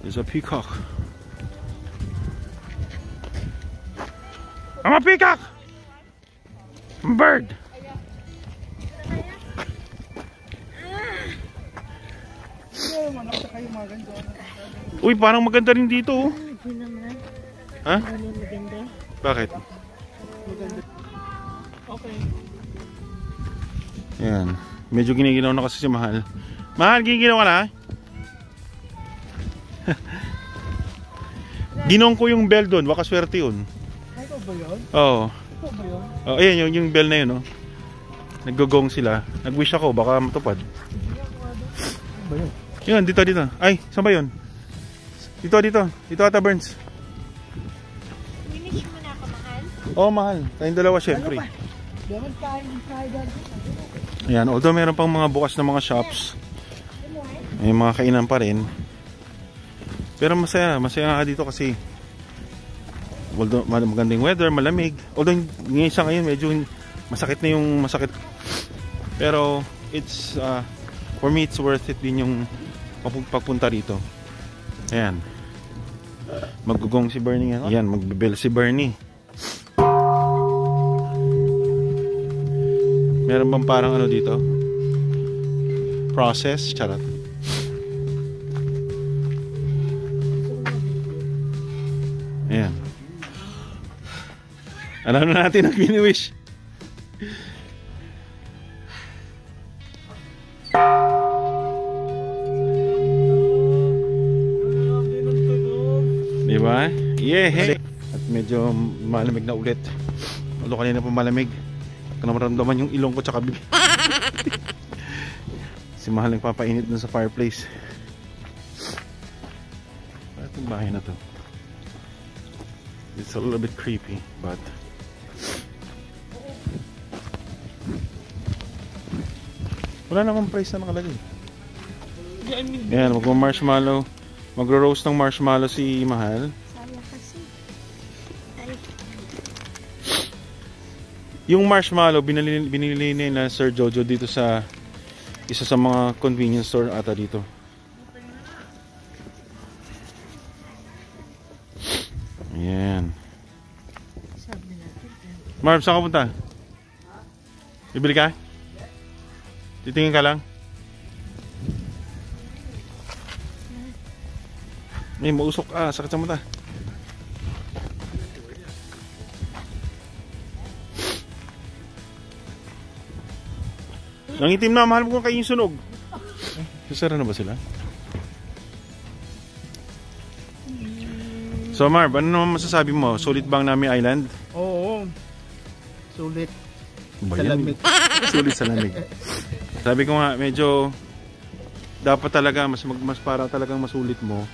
There's a peacock. I'm a peacock! I'm a bird! Uy, parang maganda rin dito oh. Ha? Bakit? Okay. Ayan. Medyo giniginaw na kasi si Mahal. Mahal, giniginaw ka na? Ginong ko yung bell doon. Baka swerte yun. Ay, ito ba yun? Oo. Ito ba yun? Oh, ayan yung bell na yun oh. Nag-gong sila. Nag-wish ako. Baka matupad. Ba yun? Yun, dito. Ay, saan ba yun? Dito. Dito ata, Burns. Finish mo na ako, Mahal? Oo, Mahal. Tayong dalawa, syempre. Ayan, although meron pang mga bukas na mga shops, may mga kainan pa rin. Pero masaya nga dito kasi although magandang weather, malamig. Although ngayon sa ngayon medyo masakit na yung masakit. Pero it's for me it's worth it din yung pagpunta rito. Ayan. Magugong si Bernie nga. Ayan, magbibel si Bernie. Meron bang parang ano dito? Process? Charot. Ayan. Alam na natin ang bini-wish. Diba? Yeah! At medyo malamig na ulit. Although kanina pa malamig. Naramdaman yung ilong ko tsaka bibig. Si Mahal nagpapainit dun sa fireplace. Bakit yung bahay na to? It's a little bit creepy, but wala namang price na nakalagay. Ayan, mag-marshmallow. Magro-roast ng marshmallow si Mahal. Sayang kasi. Yung marshmallow, binili nila Sir Jojo dito sa isa sa mga convenience store ata dito. Ayan. Marv, saan ka punta? Bibili ka? Titingin ka lang? May mausok. Sakit sa mata. Nangitim na, mahal mo kung kayo yung sunog. Sasara na ba sila? So Marv, ano naman masasabi mo? Sulit ba ang Nami Island? Oo. Sulit. Sa lamig. Sulit sa lamig. Sabi ko nga, medyo dapat talaga, mas para talagang masulit mo.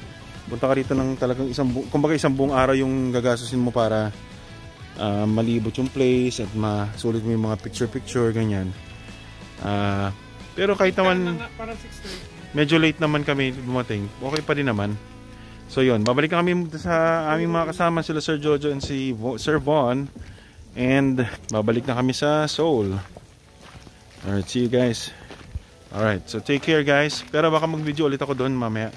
Punta ka rito ng talagang kumbaga isang buong araw yung gagastusin mo para malibot yung place at masulit mo yung mga picture-picture, ganyan. Pero kahit naman medyo late naman kami dumating, okay pa din naman. So yun, babalik kami sa aming mga kasama, sila Sir Jojo and si Sir Von, and babalik na kami sa Seoul. Alright, see you guys. Alright, so take care guys. Pero baka mag video ulit ako doon mamaya.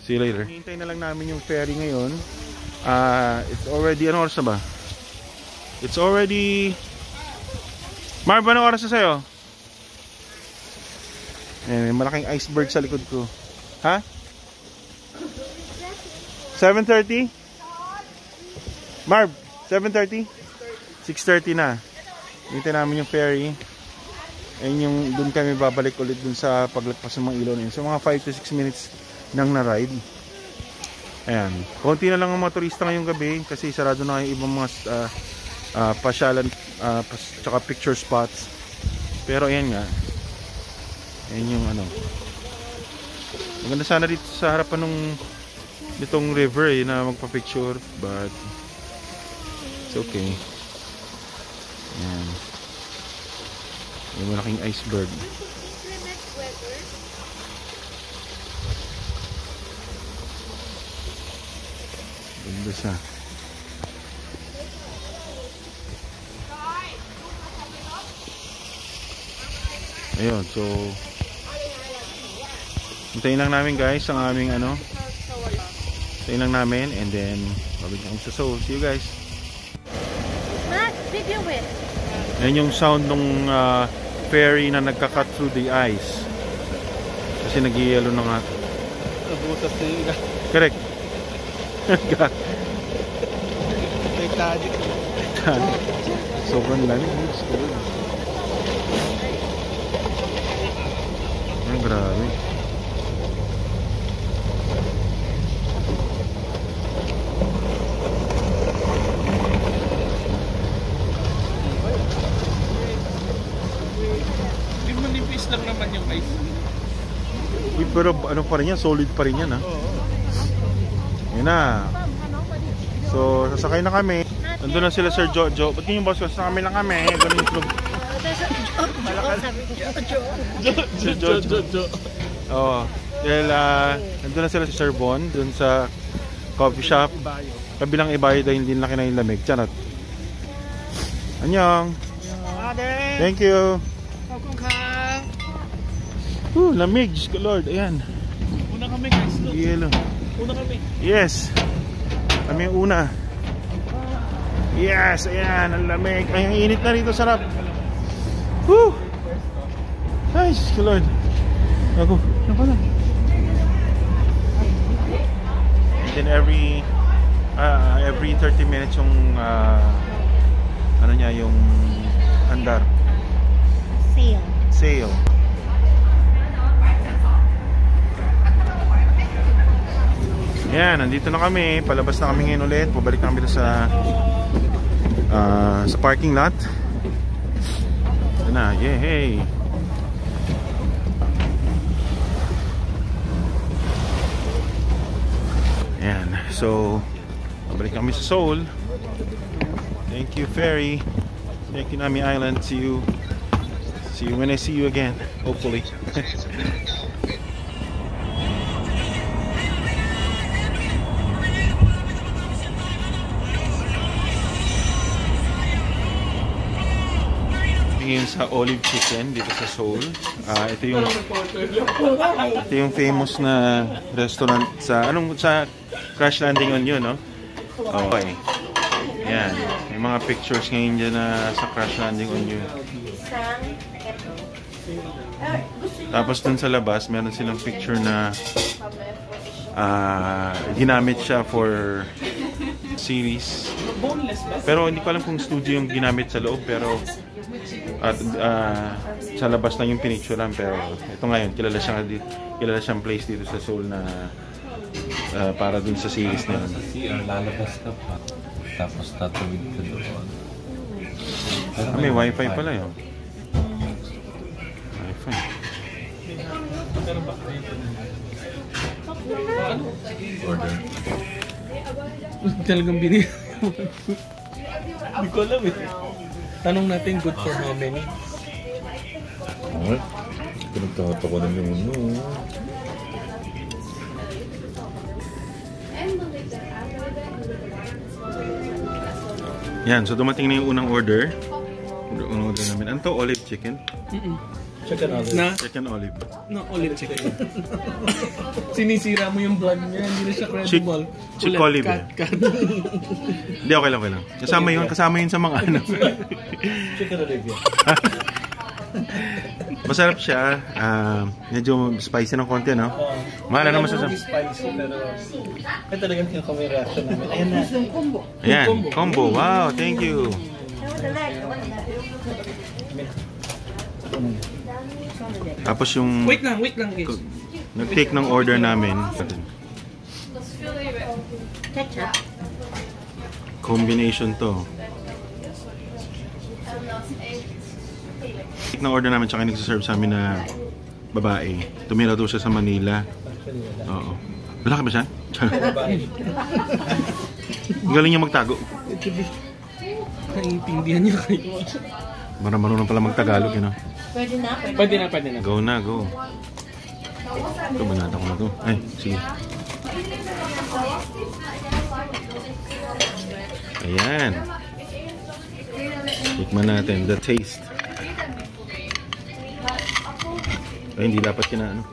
See you later. Hintay na lang namin yung ferry ngayon. It's already, ano oras na ba? It's already Marv, anong oras na sa'yo? May malaking iceberg sa likod ko. Ha? 7:30? Marv, 7:30? 6:30 na. Hintay namin yung ferry. Ayun yung dun kami babalik ulit dun sa paglagpas ng mga ilaw na yun. So mga 5 to 6 minutes nang na-ride. Ayan. Konti na lang ang mga turista ngayong gabi kasi sarado na yung ibang mga pasyalan tsaka picture spots. Pero ayan nga, ayan yung ano, maganda sana dito sa harapan nitong river na magpa-picture, but it's okay. Ayan, yung malaking iceberg. Ganda siya. Ayun, so hintayin lang namin guys ang aming ano, hintayin lang namin and then babalik na kami sa Seoul. See you guys. Matt, video it. Yan yung sound ng ferry na nagka-cut through the ice kasi nag-yellow na nga. Nabutas na yun. Correct. Titanic. Sobrang lamig. Ay, grabe. Hindi mo nipis lang naman yung ice. Pero ano pa rin yan, solid pa rin yan ha. Yan na. So sasakay na kami. Nandun na sila Sir Jojo. Ba't yung boss ko? Sasakay lang kami. Ganun yung club. Sir Jojo. Oo. Dahil nandun na sila si Sir Von dun sa coffee shop. Kabilang ibayo dahil hindi na kinain lamig. Charot. Annyeong. Thank you. Lamig. Diyos ko Lord. Ayan. Una kami guys. Yelo. Una kami. Yes. Kami yung una. Yes. Ayan. Ang lamig. Ay, ang init na rito. Sarap. Woo. Ay, Diyos ko Lord. Ako. Ano pala? And then every 30 minutes yung ano niya, yung andar. Sail. Yan, nandito na kami. Palabas na kami ngayon ulit. Pabalik na kami sa parking lot. Yan na, yay! Yan, so pabalik kami sa Seoul. Thank you ferry. Thank you Nami Island. See you when I see you again, hopefully. ngayon sa Olive Chicken dito sa Seoul. Ito yung famous na restaurant sa Crash Landing on You, no? Okay. Yan. May mga pictures ngayon dyan na sa Crash Landing on You. Tapos dun sa labas, meron silang picture na ginamit siya for series. Pero hindi ko alam kung studio yung ginamit sa loob, pero sa labas lang yung pinicturean. Pero ito ngayon, kilala siyang place dito sa Seoul na para dun sa series na yun. Lalabas ka pa. Tapos tatawid ka doon. May wifi pala yun. Wifi. Order. Talagang binili. Hindi ko alam eh. Tanong natin, good for how many? Ay, pinagtato ko na yung Yan, so dumating na yung unang order. Unang order namin. Ano to? Olive chicken? Chicken olive. Na? Chicken olive. No, olive chicken. Sinisira mo yung vlog niya, hindi na siya credible. Chick olive eh. Cut. Hindi, okay lang. Kasama yun sa mga ano. Chicken olive yan. Masarap siya. Medyo spicy ng konti, no? Mahal naman sa Spicy, pero ito talagang kinukuha yung reaction namin. Ayan na. Ayan, combo. Wow, thank you. Tapos yung Wait lang guys. nag-take ng order namin. Ketchup. Combination to. Take ng order namin, tsaka nagsaserve sa amin na babae. Tumira to siya sa Manila. Oo. Lalaki ba siya? Galing niya magtago. Naiintindihan niya kayo. Marunong pala magtagalog, you know? Pwede na. Pwede na. Go na, go. Ito, banata ko na to. Ay, sige. Ayan. Tikman natin. The taste. Ay, hindi dapat kinaano.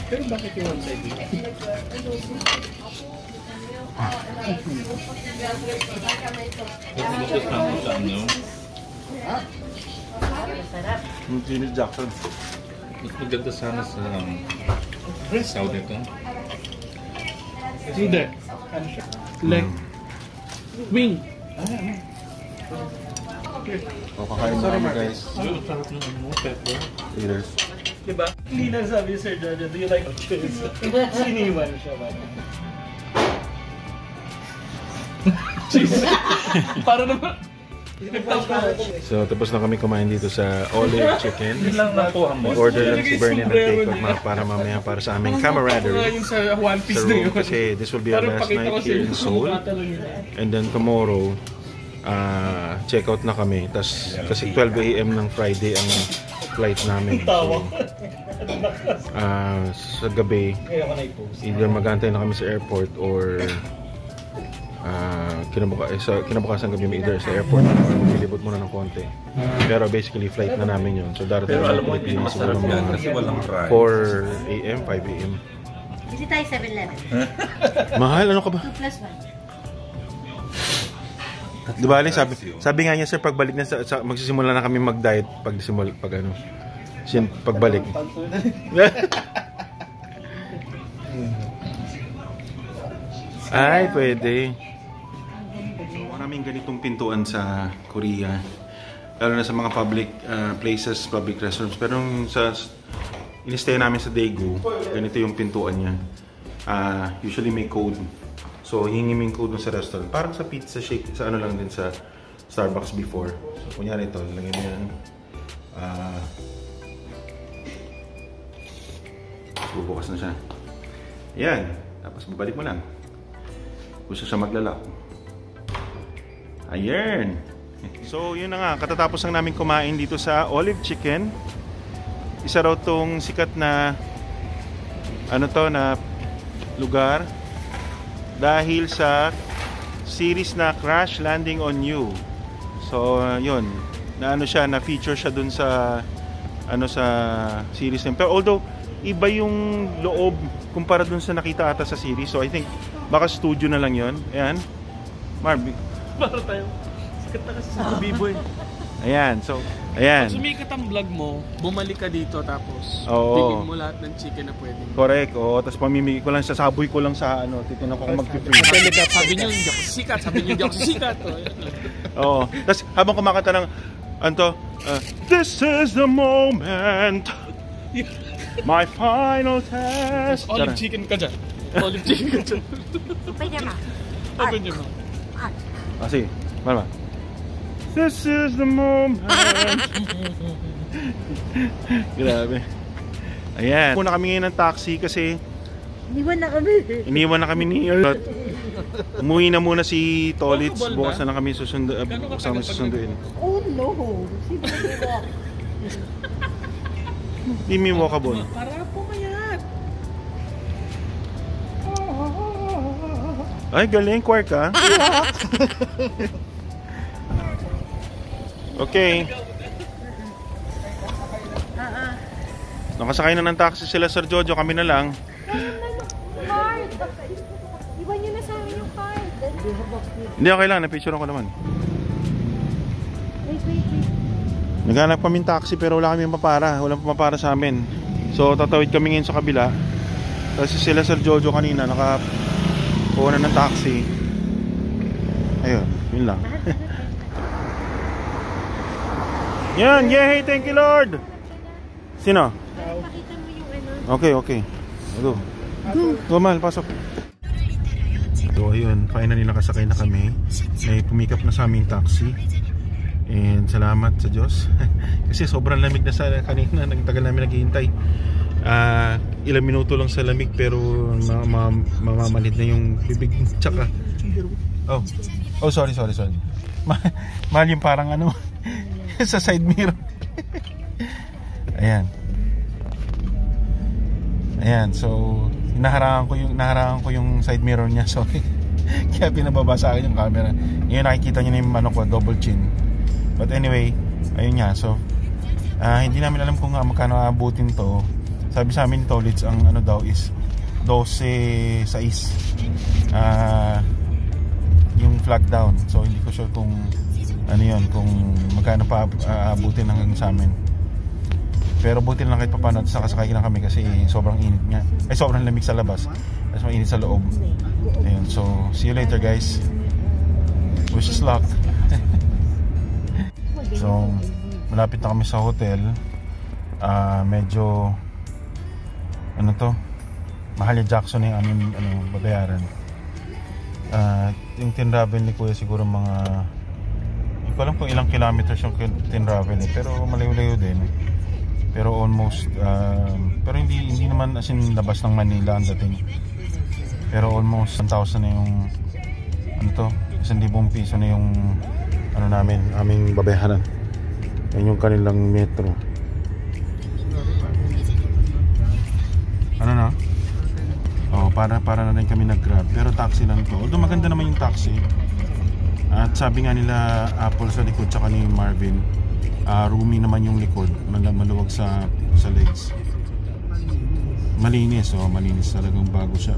Pero bakit yung one side? Hindi Jackson. Mas maganda sana sa Saudi ito. Hindi. Leg. Wing. Kakain na kami, guys. Ang sarap ng pepper. Leaders. Diba? Hindi na sabi Sir Jojo, do you like cheese? Siniwan siya ba? Cheese. Para naman. So, tapos na kami kumain dito sa Olive Chicken. Yun lang nakuha mo. Order lang si Bernie ng take-out para mamaya para sa aming camaraderie. Yung sa One Piece Sa na room, yun. kasi this will be our Parang last pakita ko night here in sa Seoul. mukha talaga yun. And then tomorrow, check out na kami. Tas, kasi 12 AM ng Friday ang flight namin. So, sa gabi, Kaya ko na-post. either mag-antay na kami sa airport or kinabukasan gabi either sa airport or maglilibot muna ng konti. Pero basically flight na namin yun. So darating Pero sa alam mo, hindi Pilipinas masarap siguro yan mga kasi walang fries. 4 AM, 5 AM. Hindi tayo 7-Eleven. Mahal, ano ka ba? 2+1. Di ba, Ali, sabi nga niya, sir, pagbalik na magsisimula na kami mag-diet pagbalik. Ay, pwede. Maraming ganitong pintuan sa Korea. Lalo na sa mga public places, public restrooms. Pero sa in-stay namin sa Daegu, ganito yung pintuan niya. Usually may code. So, hingi mo yung code sa restaurant. Parang sa pizza shake, sa ano lang din sa Starbucks before. So, kunyari ito, lagyan mo yan. Bubukas na siya. Yan. Tapos babalik mo lang. Gusto siya maglalak. Ayan. So, yun na nga. Katatapos lang namin kumain dito sa Olive Chicken. Isa raw tong sikat na na lugar dahil sa series na Crash Landing on You. So, yun. na ano siya, na feature siya dun sa ano sa series nila. Pero although iba yung loob kumpara dun sa nakita ata sa series. So I think baka studio na lang 'yon. Ayan. Marvin. Para tayo. Sikat na kasi sa Bibo eh. Ayan. So, ayan. Pag sumikat ang vlog mo, bumalik ka dito tapos Oo. tingin mo lahat ng chicken na pwede. Correct. Oo, tapos pamimigay ko lang, sasaboy ko lang sa ano, titingnan ko kung mag-free. Sabi niyo, hindi ako sikat. Sabi niyo, hindi ako sikat. Oo. Tapos habang kumakanta ng anto, this is the moment. My final test. Olive chicken ka dyan. Olive chicken ka dyan. Pwede na. Sabi niyo mo. Sige. Malama. This is the moment. Grabe. Ayan. Muna kami ngayon ng taxi kasi iniwan na kami ni Earl. Umuwi na muna si Tolitz. Bukas na lang kami susunduin. Oh no! Hindi may walkable. Para pumayat. Ay, galing. Quark ha? Okay. Nakasakay na ng taxi sila, Sir Jojo. Kami na lang. Card! Iwan nyo na sa amin yung card. Hindi, okay lang. Napicture ko naman. Wait. Naghanap kami ng taxi pero wala kami mapapara. Walang pumapara sa amin. So, tatawid kami ngayon sa kabila. Kasi sila, Sir Jojo, kanina nakakuha na ng taxi. Ayun, yun lang. Yan, yay! Thank you, Lord! Sino? Pakita mo yung ano. Okay. Go. Go, Mal, pasok. So, ayun, finally nakasakay na kami. May pumikap na sa aming taxi. And salamat sa Diyos. Kasi sobrang lamig na sa kanina. Nagtagal namin naghihintay. Ilang minuto lang sa lamig pero mamamanid na yung bibig. Tsaka Oh, sorry. Mahal yung parang ano sa side mirror. Ayan, so naharangan ko yung side mirror niya. Sorry. Kaya pinababa sa akin yung camera. Ngayon nakikita niyo na yung ano ko, double chin. But anyway, ayun nga. So hindi namin alam kung magkano aabutin to. Sabi sa amin Tolitz, ang ano daw is 12.6 yung flag down. So hindi ko sure kung ano yun, kung magkano pa aabutin hanggang sa amin. Pero buti lang kahit paano sakasakay lang kami kasi sobrang init nga. Ay, sobrang lamig sa labas. Mas mainit sa loob. Ayun, so see you later guys. Wish us luck. So malapit na kami sa hotel. Medyo ano to, Mahalia Jackson yung aming babayaran. Yung tinravel ni Kuya siguro mga, hindi ko alam kung ilang kilometers yung tinravel pero malayo-layo din. Pero almost pero hindi naman as in labas ng Manila ang dating. Pero almost 1,000 na yung ano to, 1,000 piso na yung ano namin, aming babayaran. Yan yung kanilang metro. Ano na? Oh, para na rin kami nag-grab. Pero taxi lang to. Although maganda naman yung taxi. At sabi nga nila Apple sa likod tsaka ni Marvin, roomy naman yung likod, maluwag sa legs. Malinis, malinis talagang bago siya.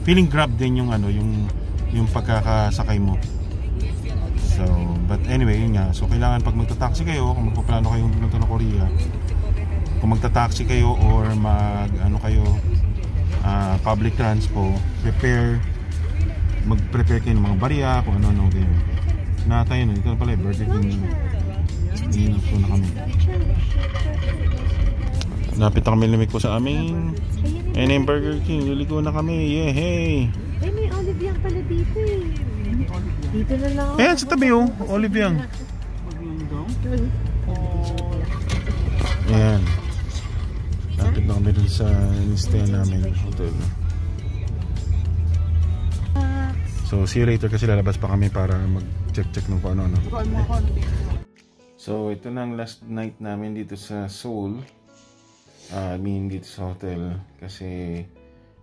Feeling grab din yung ano, yung pagkakasakay mo. So, but anyway, yun nga. So kailangan pag magta-taxi kayo, kung magpaplano kayong pumunta ng Korea, kung magta-taxi kayo or public transpo, mag-prepare kayo ng mga barya, kung ano-ano din. Na tayo ito na pala, Burger King. Iinap ko na kami. Lapit na kami limit ko sa aming Burger King. Liliko na kami. Yehey! Ay, may olive yang pala dito eh. Dito na lang ako. Ayan, sa tabi olive yang. Ayan. Lapit na kami rin sa stay namin hotel. So see you later kasi lalabas pa kami para mag-check ng kung ano. So ito na ang last night namin dito sa Seoul. Dito sa hotel kasi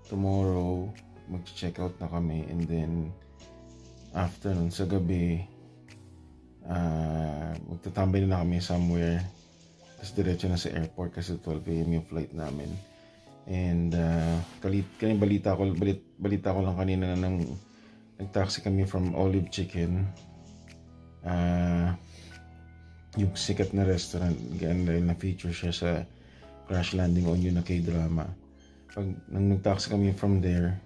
tomorrow mag-check out na kami and then after nun sa gabi magtatambay na kami somewhere. Tapos diretso na sa airport kasi 12 AM yung flight namin. And kanina balita ko lang kanina na nag-taxi kami from Olive Chicken. Yung sikat na restaurant, na feature siya sa Crash Landing on You na K-drama. Nang nag-taxi kami from there,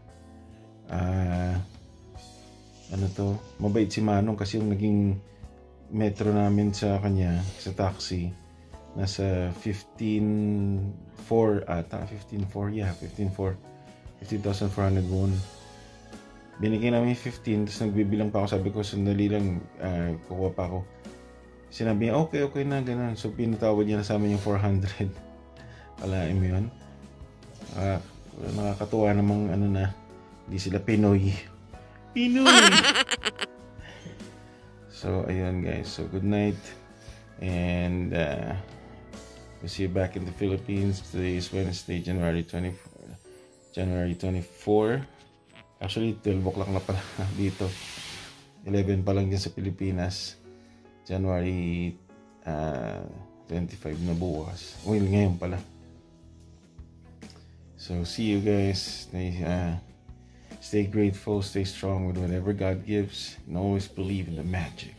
mabait si Manong kasi yung naging metro namin sa kanya, sa taxi, nasa 15,400 won. Binigyan namin 15, tapos nagbibilang pa ako, sabi ko sandali lang, kukuha pa ako. Sinabi niya okay na, ganun. So pinatawad niya na sa amin yung 400. Alain mo yun. Nakakatuwa namang hindi sila Pinoy. So ayun guys, so good night, and we'll see you back in the Philippines. Today is Wednesday, January 24. Actually 12 o'clock na pala dito, 11 pa lang dyan sa Pilipinas. January 25 na bukas, ngayon pala. So see you guys. Stay grateful, stay strong with whatever God gives, and always believe in the magic